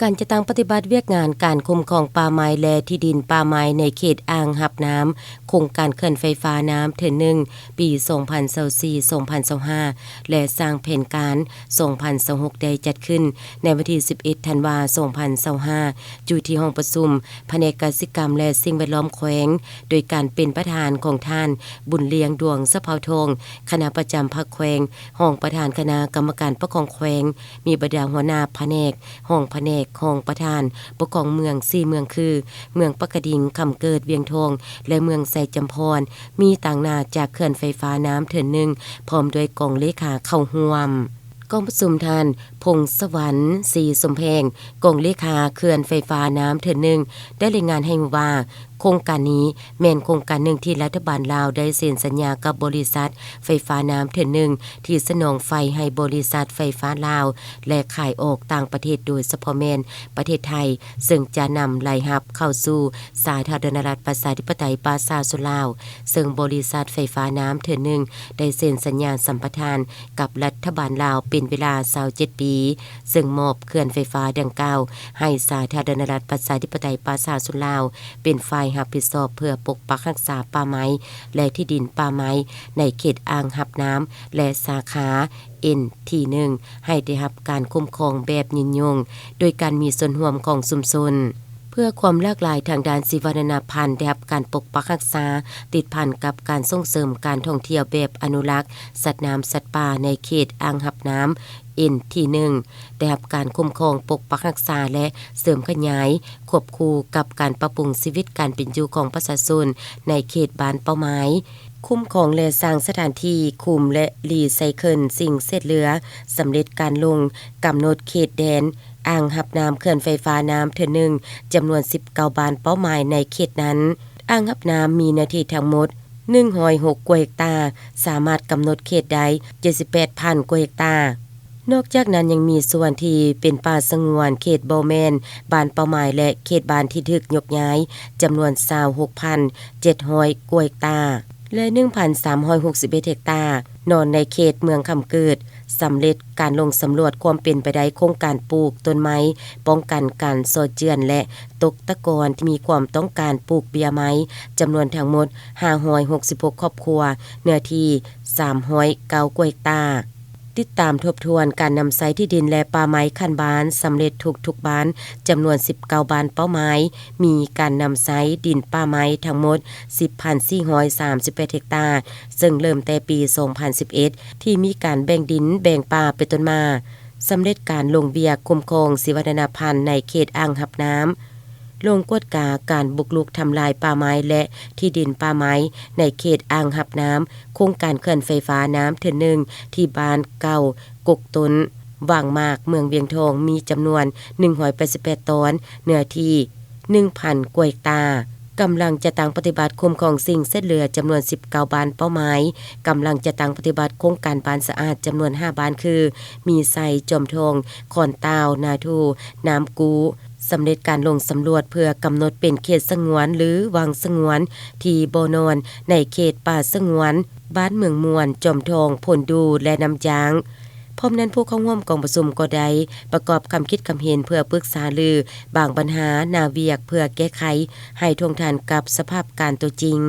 การจะตั้งปฏิบัติเวียกงานการคุ้มครองป่าไม้และที่ดินป่าไม้ในเขตอ่างหับน้ำโครงการเขื่อนไฟฟ้าน้ำเทื่อ1ปี 2024-2025 และสร้างแผนการ 2026 ได้จัดขึ้นในวันที่ 11 ธันวาคม 2025 อยู่ที่ห้องประชุมแผนกกสิกรรมและสิ่งแวดล้อมแขวงโดยการเป็นประธานของท่านบุญเลียงดวงสะเภาทองคณะประจำภาคแขวงห้องประธานคณะกรรมการปกครองแขวงมีบรรดาหัวหน้าแผนกห้องแผนกของประธานปกครองเมือง4เมืองคือเมืองปะกะดิ่งคำเกิดเวียงทองและเมืองไสจำพรมีต่างหน้าจากเขื่อนไฟฟ้าน้ำเทื่อ1พร้อมด้วยกองเลขาเข้าร่วมกองประชุมท่านพงศวรรค์ศรีสมแพงกองเลขาเขื่อนไฟฟ้าน้ำเทื่อ1ได้รายงานให้ว่าโครงการนี้แม่นโครงการหนึ่งที่รัฐบาลลาวได้เซ็นสัญญากับบริษัทไฟฟ้าน้ำเทื่อ1ที่สนองไฟให้บริษัทไฟฟ้าลาวและขายออกต่างประเทศโดยเฉพาะแม่นประเทศไทยซึ่งจะนำไหลรับเข้าสู่สาธารณรัฐประชาธิปไตยประชาชนลาวซึ่งบริษัทไฟฟ้าน้ำเทื่อ1ได้เซ็นสัญญาสัมปทานกับรัฐบาลลาวเป็นเวลา27ปีซึ่งมอบเขื่อนไฟฟ้าดังกล่าวให้สาธารณรัฐประชาธิปไตยประชาชนลาวเป็นฝ่ายรับผิดชอบเพื่อปกปักรักษาป่าไม้และที่ดินป่าไม้ในเขตอ่างหับน้ำและสาขา N1 ให้ได้รับการคุ้มครองแบบยืนยงโดยการมีส่วนร่วมของชุมชนเพื่อความหลากหลายทางด้านชีวนาพันธุ์ได้รับการปกปักรักษาติดพันกับการส่งเสริมการท่องเที่ยวแบบอนุรักษ์สัตว์น้ำสัตว์ป่าในเขตอ่างหับน้ำN1 ได้รับการคุ้มครองปกปักรักษาและเสริมขยายควบคู่กับการปรับปรุงชีวิตการเป็นอยู่ของประชาชนในเขตบ้านเป้าหมายคุ้มครองและสร้างสถานที่คุมและรีไซเคิลสิ่งเศษเหลือสำเร็จการลงกำหนดเขตแดนอ่างหับน้ำเขื่อนไฟฟ้าน้ำเทื่อ1จำนวน19บ้านเป้าหมายในเขตนั้นอ่างหับน้ำมีเนื้อที่ทั้งหมด106กว่าเฮกตาร์สามารถกำหนดเขตได้ 78,000 กว่าเฮกตาร์นอกจากนั้นยังมีส่วนที่เป็นป่าสงวนเขตบ่แม่นบ้านเป้าหมายและเขตบ้านที่ถูกยกย้ายจำนวน 26,700 กว่าเฮกตาร์และ 1,361 เฮกตาร์นอนในเขตเมืองคำเกิดสำเร็จการลงสำรวจความเป็นไปได้โครงการปลูกต้นไม้ป้องกันการโซเจือนและตกตะกอนที่มีความต้องการปลูกเบียไม้จำนวนทั้งหมด566ครอบครัวเนื้อที่309กว่าเฮกตาร์ติดตามทบทวนการนำใช้ที่ดินและป่าไม้คันบ้านสำเร็จทุกบ้านจำนวน19บ้านเป้าหมายมีการนำใช้ดินป่าไม้ทั้งหมด 10,438 เฮกตาร์ซึ่งเริ่มแต่ปี 2011 ที่มีการแบ่งดินแบ่งป่าเป็นต้นมาสำเร็จการลงเบียกคุ้มครองชีวนาพันธุ์ในเขตอ่างหับน้ำลงกวดกาการบุกรุกทำลายป่าไม้และที่ดินป่าไม้ในเขตอ่างหับน้ำโครงการเขื่อนไฟฟ้าน้ำเทื่อ1ที่บ้านเก่ากกตนว่างมากเมืองเวียงทองมีจำนวน188ตอนเนื้อที่ 1,000 กว่าเฮกตาร์กำลังจะตั้งปฏิบัติคุ้มครองสิ่งเศษเหลือจำนวน19บ้านเป้าหมายกำลังจะตั้งปฏิบัติโครงการบ้านสะอาดจำนวน5บ้านคือมีไซจอมทองขอนตาวนาทูน้ำกูสำเร็จการลงสำรวจเพื่อกำหนดเป็นเขตสงวนหรือวังสงวนที่บ่นอนในเขตป่าสงวนบ้านเมืองมวนจอมทองพลดูและน้ำยางพร้อมนั้นผู้เข้าร่วมกองประชุมก็ได้ประกอบคำคิดคำเห็นเพื่อปรึกษารือบางปัญหานาเวียกเพื่อแก้ไขให้ทงทันกับสภาพการตัวจริง